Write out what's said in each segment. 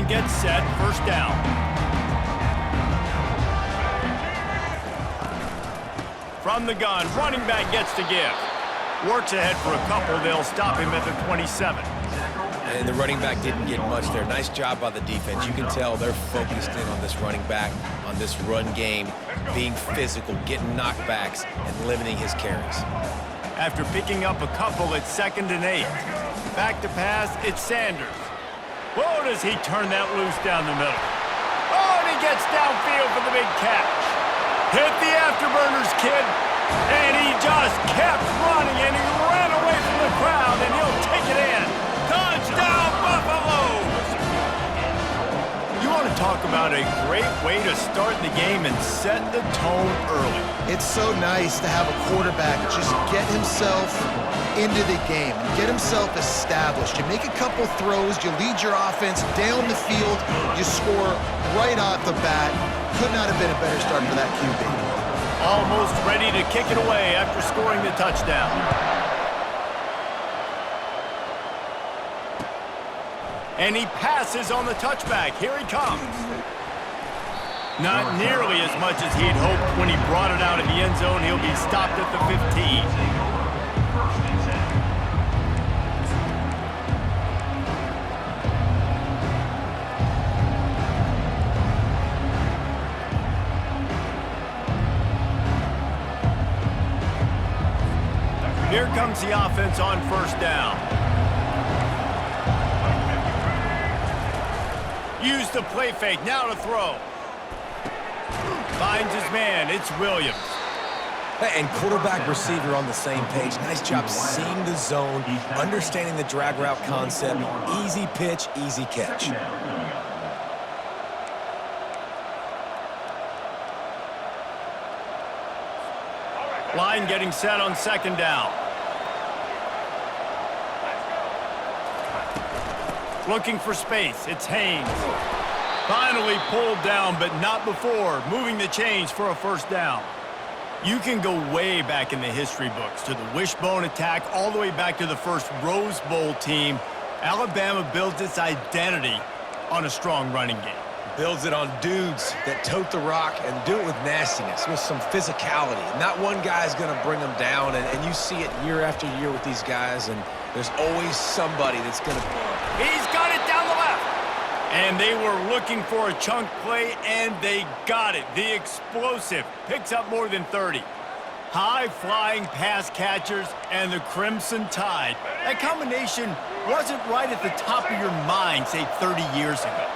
gets set, first down. From the gun, running back gets to give. Works ahead for a couple. They'll stop him at the 27. And the running back didn't get much there. Nice job by the defense. You can tell they're focused in on this running back, on this run game, being physical, getting knockbacks, and limiting his carries. After picking up a couple, it's 2nd and 8. Back to pass, it's Sanders. Whoa, does he turn that loose down the middle. Oh, and he gets downfield for the big catch. Hit the afterburners, kid. And he just kept running, and he ran away from the crowd, and he'll take it in. Touchdown, Buffaloes! You want to talk about a great way to start the game and set the tone early. It's so nice to have a quarterback just get himself into the game, get himself established. You make a couple throws, you lead your offense down the field, you score right off the bat. Could not have been a better start for that QB. Almost ready to kick it away after scoring the touchdown. And he passes on the touchback. Here he comes. Not nearly as much as he'd hoped when he brought it out in the end zone. He'll be stopped at the 15. Here comes the offense on first down. Use the play fake, now to throw. Finds his man, it's Williams. And quarterback receiver on the same page. Nice job seeing the zone, understanding the drag route concept. Easy pitch, easy catch. Line getting set on 2nd down. Looking for space, it's Haynes. Finally pulled down, but not before. Moving the chains for a first down. You can go way back in the history books to the wishbone attack, all the way back to the first Rose Bowl team. Alabama builds its identity on a strong running game. Builds it on dudes that tote the rock and do it with nastiness, with some physicality. Not one guy's going to bring them down, and you see it year after year with these guys, and there's always somebody that's going to... He's got it down the left. And they were looking for a chunk play, and they got it. The explosive picks up more than 30. High-flying pass catchers and the Crimson Tide. That combination wasn't right at the top of your mind, say, 30 years ago.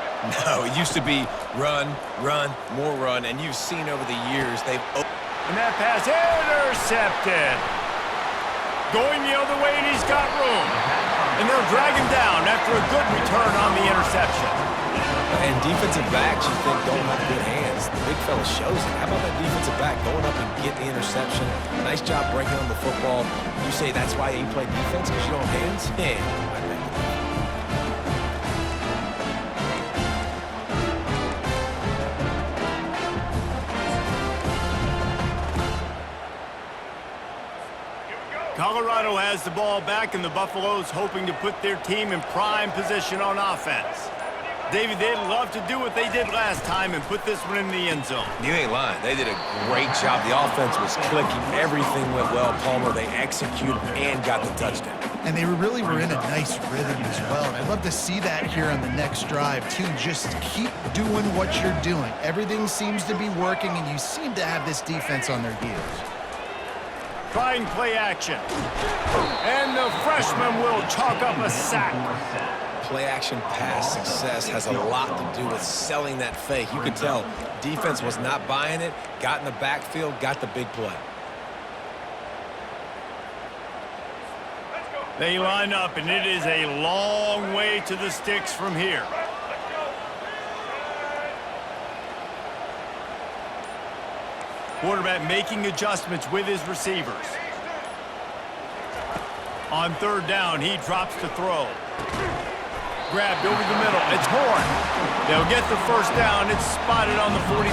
No, it used to be run, run, more run, and you've seen over the years they've... And that pass intercepted. Going the other way, and he's got room. And they'll drag him down after a good return on the interception. And defensive backs, you think, don't have good hands. The big fella shows it. How about that defensive back going up and get the interception? Nice job breaking on the football. You say that's why you play defense, because you don't have hands? Yeah, I think. Colorado has the ball back, and the Buffaloes hoping to put their team in prime position on offense. David, they'd love to do what they did last time and put this one in the end zone. You ain't lying. They did a great job. The offense was clicking. Everything went well. Palmer, they executed and got the touchdown. And they really were in a nice rhythm as well. And I'd love to see that here on the next drive, too. Just keep doing what you're doing. Everything seems to be working, and you seem to have this defense on their heels. Trying play action. And the freshman will chalk up a sack. Play action pass success has a lot to do with selling that fake. You could tell defense was not buying it, got in the backfield, got the big play. They line up, and it is a long way to the sticks from here. Quarterback making adjustments with his receivers. On 3rd down, he drops to throw. Grabbed over the middle. It's Horn. They'll get the first down. It's spotted on the 49.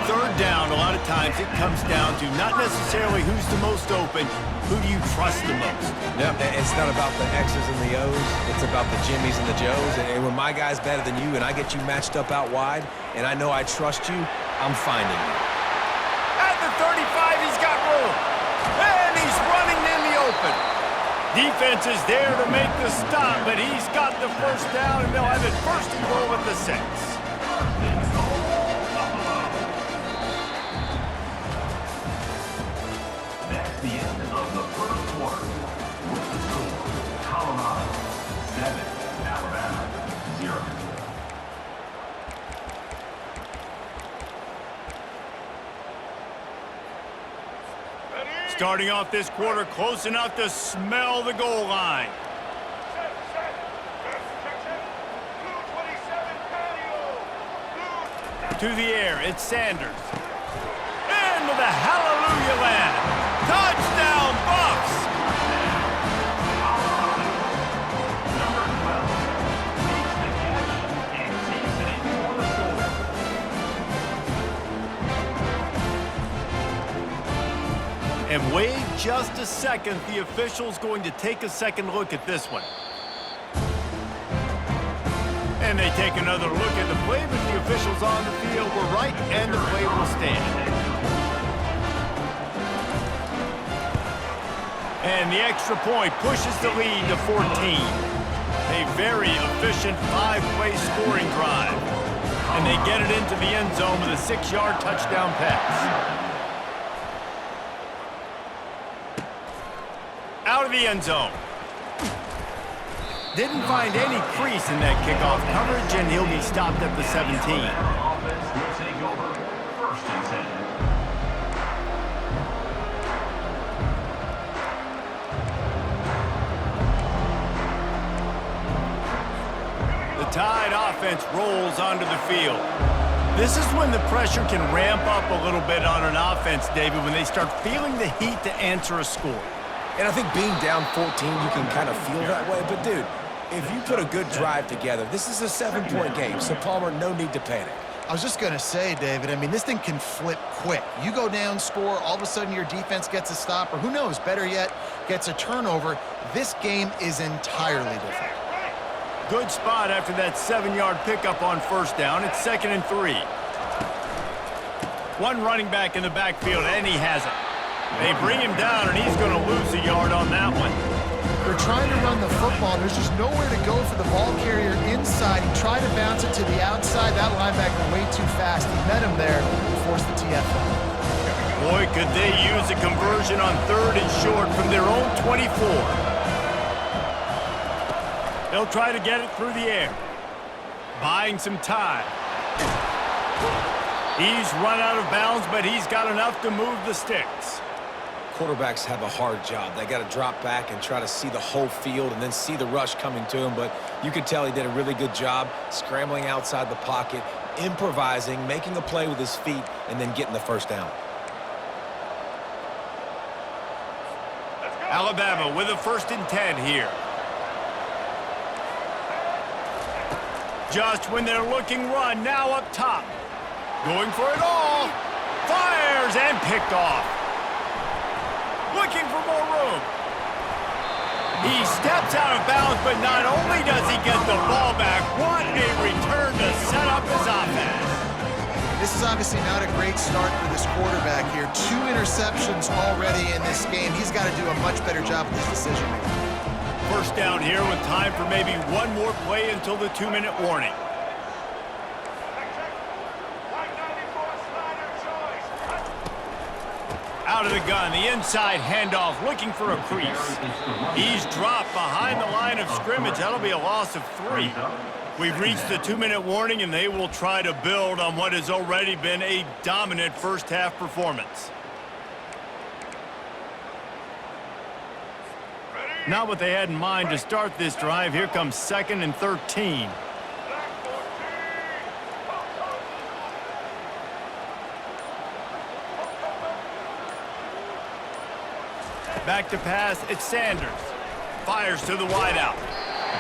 3rd third down, a lot of times it comes down to not necessarily who's the most open, who do you trust the most? Yep, it's not about the X's and the O's. It's about the Jimmys and the Joes. And when my guy's better than you and I get you matched up out wide and I know I trust you, I'm finding you. At the 35, he's got room. And he's running in the open. Defense is there to make the stop, but he's got the first down, and they'll have it first and goal at the 6. That's the end of the first quarter. With the score, Colorado 7, Alabama 0. Starting off this quarter close enough to smell the goal line. To the air, it's Sanders. Into the hallelujah land. Touchdown, Buffs! And wait just a second, the official's going to take a second look at this one. And they take another look at the play, but the officials on the field were right, and the play will stand. And the extra point pushes the lead to 14. A very efficient 5-play scoring drive. And they get it into the end zone with a 6-yard touchdown pass. Out of the end zone. Didn't find any crease in that kickoff coverage, and he'll be stopped at the 17. Offense will take over. First and 10. The Tide offense rolls onto the field. This is when the pressure can ramp up a little bit on an offense, David, when they start feeling the heat to answer a score. And I think being down 14, you can kind of feel that way. But, dude, if you put a good drive together, this is a 7-point game. So, Palmer, no need to panic. I was just going to say, David, I mean, this thing can flip quick. You go down, score, all of a sudden your defense gets a stop, or who knows, better yet, gets a turnover. This game is entirely different. Good spot after that 7-yard pickup on first down. It's 2nd and 3. One running back in the backfield, and he has it. They bring him down, and he's going to lose a yard on that one. They're trying to run the football. There's just nowhere to go for the ball carrier inside. He tried to bounce it to the outside. That linebacker way too fast. He met him there and forced the TFL. Boy, could they use a conversion on 3rd and short from their own 24. They'll try to get it through the air. Buying some time. He's run out of bounds, but he's got enough to move the sticks. Quarterbacks have a hard job. They got to drop back and try to see the whole field and then see the rush coming to him. But you could tell he did a really good job scrambling outside the pocket, improvising, making a play with his feet, and then getting the first down. Alabama with a 1st and 10 here. Just when they're looking run, now up top. Going for it all. Fires and picked off. Looking for more room. He steps out of bounds, but not only does he get the ball back, what a return to set up his offense. This is obviously not a great start for this quarterback here. 2 interceptions already in this game. He's got to do a much better job with his decision-making. First down here with time for maybe one more play until the 2-minute warning. Out of the gun, the inside handoff, looking for a crease. He's dropped behind the line of scrimmage. That'll be a loss of 3. We've reached the 2-minute warning, and they will try to build on what has already been a dominant first-half performance. Not what they had in mind to start this drive. Here comes 2nd and 13. Back to pass, it's Sanders. Fires to the wideout.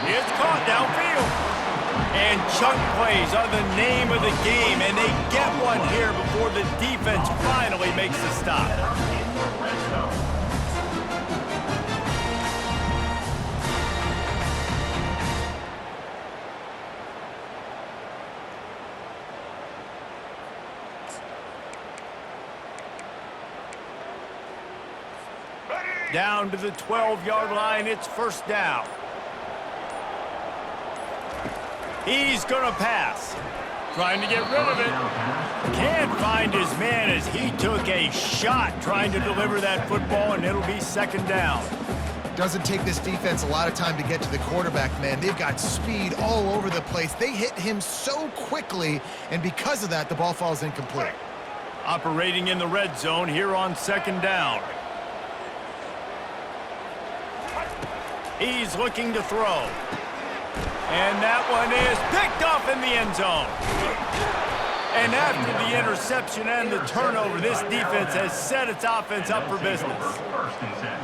It's caught downfield. And chunk plays are the name of the game, and they get one here before the defense finally makes the stop. In the red zone. Down to the 12-yard line, it's first down. He's going to pass. Trying to get rid of it. Can't find his man as he took a shot trying to deliver that football, and it'll be second down. Doesn't take this defense a lot of time to get to the quarterback, man. They've got speed all over the place. They hit him so quickly, and because of that, the ball falls incomplete. Operating in the red zone here on second down. He's looking to throw. And that one is picked off in the end zone. And after the interception and the turnover, this defense has set its offense up for business.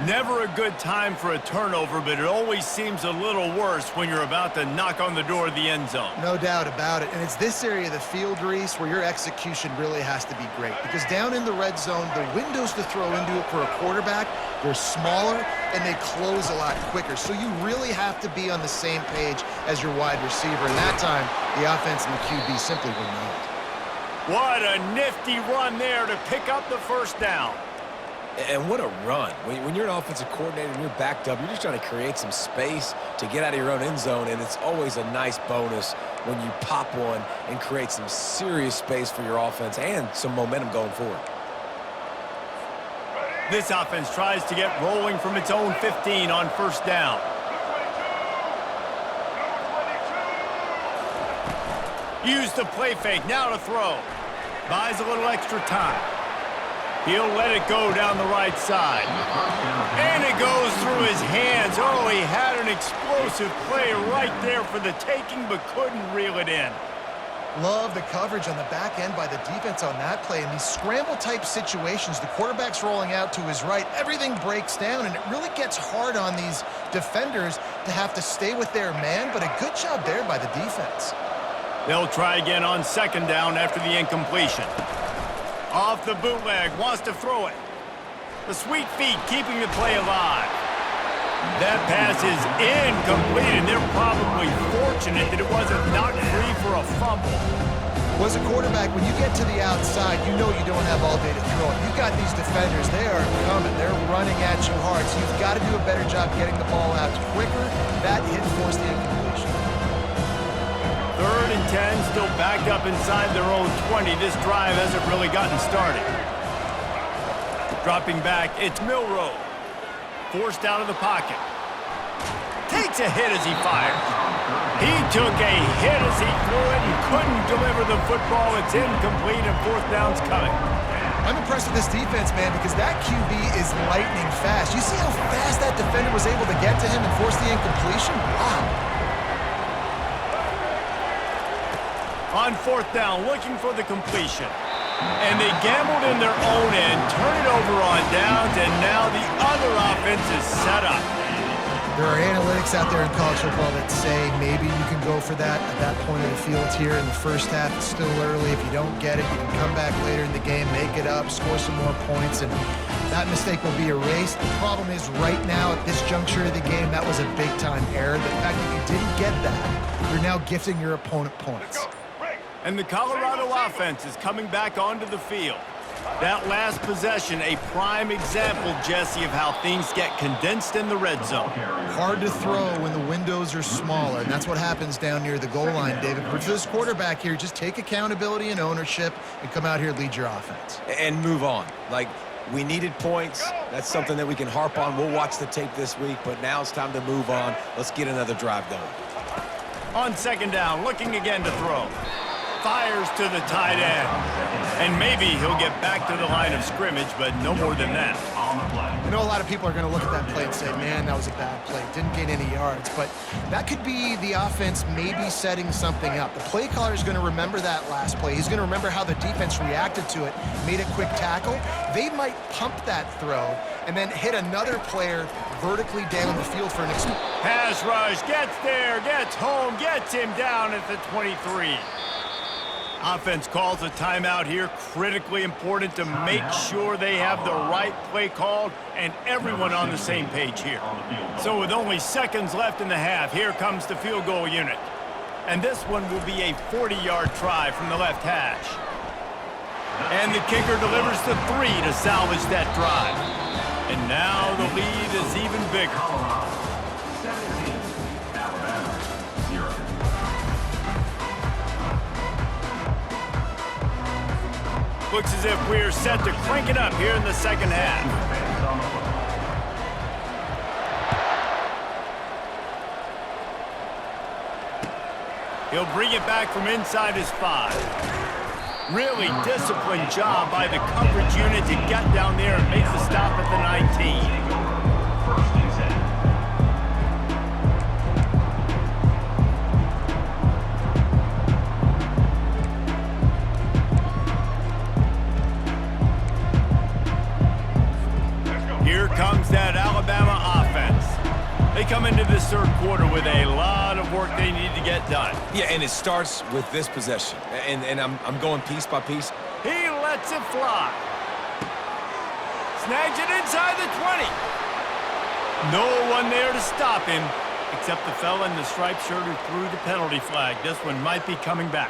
Never a good time for a turnover, but it always seems a little worse when you're about to knock on the door of the end zone. No doubt about it. And it's this area of the field, Reese, where your execution really has to be great. Because down in the red zone, the windows to throw into it for a quarterback, they're smaller and they close a lot quicker. So you really have to be on the same page as your wide receiver. And that time, the offense and the QB simply were not. What a nifty run there to pick up the first down. And what a run. When you're an offensive coordinator and you're backed up, you're just trying to create some space to get out of your own end zone, and it's always a nice bonus when you pop one and create some serious space for your offense and some momentum going forward. This offense tries to get rolling from its own 15 on first down. Use the play fake, now to throw. Buys a little extra time. He'll let it go down the right side. And it goes through his hands. Oh, he had an explosive play right there for the taking, but couldn't reel it in. Love the coverage on the back end by the defense on that play. In these scramble-type situations, the quarterback's rolling out to his right. Everything breaks down, and it really gets hard on these defenders to have to stay with their man, but a good job there by the defense. They'll try again on second down after the incompletion. Off the bootleg, wants to throw it. The sweet feet keeping the play alive. That pass is incomplete, and they're probably fortunate that it wasn't knocked free for a fumble. Well, as a quarterback, when you get to the outside, you know you don't have all day to throw it. You've got these defenders, they are coming. They're running at you hard, so you've got to do a better job getting the ball out quicker. That hit forced the incompletion. 3rd and 10, still backed up inside their own 20. This drive hasn't really gotten started. Dropping back, it's Milroe. Forced out of the pocket. Takes a hit as he fires. He took a hit as he threw it and couldn't deliver the football. It's incomplete and fourth down's coming. I'm impressed with this defense, man, because that QB is lightning fast. You see how fast that defender was able to get to him and force the incompletion? Wow. On fourth down, looking for the completion. And they gambled in their own end, turn it over on downs, and now the other offense is set up. There are analytics out there in college football that say maybe you can go for that at that point of the field here in the first half. It's still early. If you don't get it, you can come back later in the game, make it up, score some more points, and that mistake will be erased. The problem is right now at this juncture of the game, that was a big-time error. The fact that you didn't get that, you're now gifting your opponent points. And the Colorado offense is coming back onto the field. That last possession, a prime example, Jesse, of how things get condensed in the red zone. Hard to throw when the windows are smaller, and that's what happens down near the goal line, David. But for this quarterback here, just take accountability and ownership and come out here and lead your offense. And move on. Like, we needed points. That's something that we can harp on. We'll watch the tape this week, but now it's time to move on. Let's get another drive going. On second down, looking again to throw. Fires to the tight end. And maybe he'll get back to the line of scrimmage, but no more than that. I know a lot of people are going to look at that play and say, man, that was a bad play. Didn't gain any yards. But that could be the offense maybe setting something up. The play caller is going to remember that last play. He's going to remember how the defense reacted to it, made a quick tackle. They might pump that throw and then hit another player vertically down the field for an Pass rush, gets there, gets home, gets him down at the 23. Offense calls a timeout here, critically important to make sure they have the right play called and everyone on the same page here. So with only seconds left in the half, here comes the field goal unit. And this one will be a 40-yard try from the left hash. And the kicker delivers the 3 to salvage that drive. And now the lead is even bigger. Colorado 17, Alabama 0. Looks as if we're set to crank it up here in the second half. Defense on the football. He'll bring it back from inside his 5. Really disciplined job by the coverage unit to get down there and make the stop at the 19. First and 10. Here comes that Alabama offense. They come into this third quarter with a lot of work they need to get done. Yeah, and it starts with this possession. And I'm going piece by piece. He lets it fly. Snags it inside the 20. No one there to stop him, except the fella in the striped shirt who threw the penalty flag. This one might be coming back.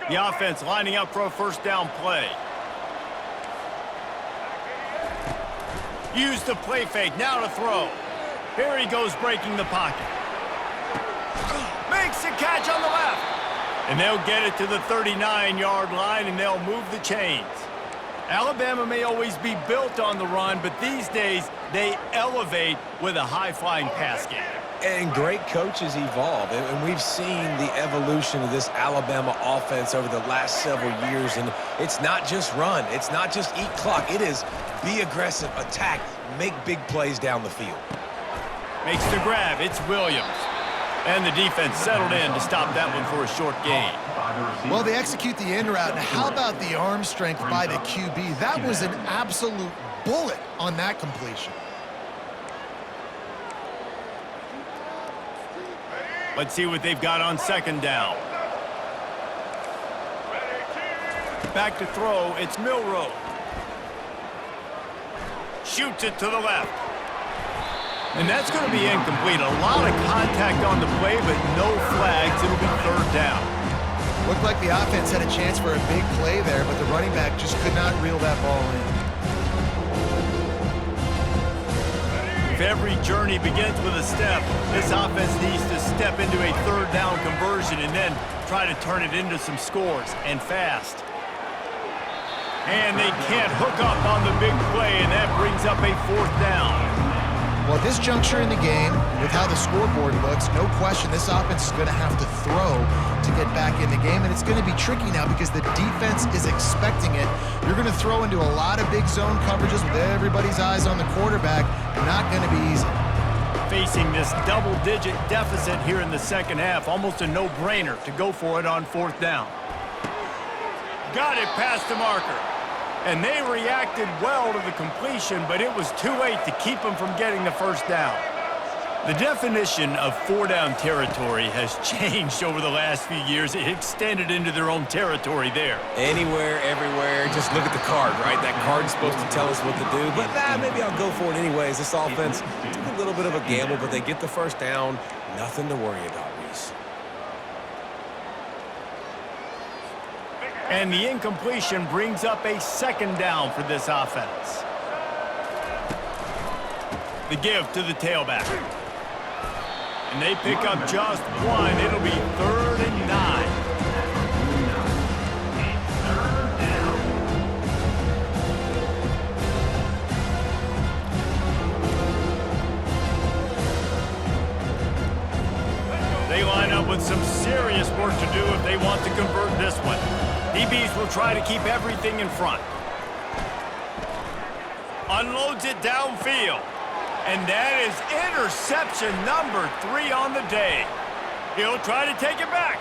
The offense lining up for a first down play. Use the play fake, now to throw. Here he goes breaking the pocket. Makes the catch on the left. And they'll get it to the 39-yard line and they'll move the chains. Alabama may always be built on the run, but these days they elevate with a high-flying pass game. And great coaches evolve, and we've seen the evolution of this Alabama offense over the last several years, and it's not just run, it's not just eat clock, it is be aggressive, attack, make big plays down the field. Makes the grab, it's Williams. And the defense settled in to stop that one for a short gain. Well, they execute the in route. Now, how about the arm strength by the QB? That was an absolute bullet on that completion. Let's see what they've got on second down. Back to throw, it's Milroe. Shoots it to the left. And that's going to be incomplete. A lot of contact on the play, but no flags. It'll be third down. Looked like the offense had a chance for a big play there, but the running back just could not reel that ball in. If every journey begins with a step, this offense needs to step into a third down conversion and then try to turn it into some scores, and fast. And they can't hook up on the big play, and that brings up a fourth down. Well, at this juncture in the game, with how the scoreboard looks, no question this offense is going to have to throw to get back in the game, and it's going to be tricky now because the defense is expecting it. You're going to throw into a lot of big zone coverages with everybody's eyes on the quarterback. Not going to be easy. Facing this double-digit deficit here in the second half, almost a no-brainer to go for it on fourth down. Got it past the marker. And they reacted well to the completion, but it was too late to keep them from getting the first down. The definition of four-down territory has changed over the last few years. It extended into their own territory there. Anywhere, everywhere, just look at the card, right? That card's supposed to tell us what to do, but maybe I'll go for it anyways. This offense took a little bit of a gamble, but they get the first down. Nothing to worry about, Reese. And the incompletion brings up a second down for this offense. The give to the tailback. And they pick up just one. It'll be 3rd and 9. They line up with some serious work to do if they want to convert this one. DBs will try to keep everything in front. Unloads it downfield. And that is interception number 3 on the day. He'll try to take it back.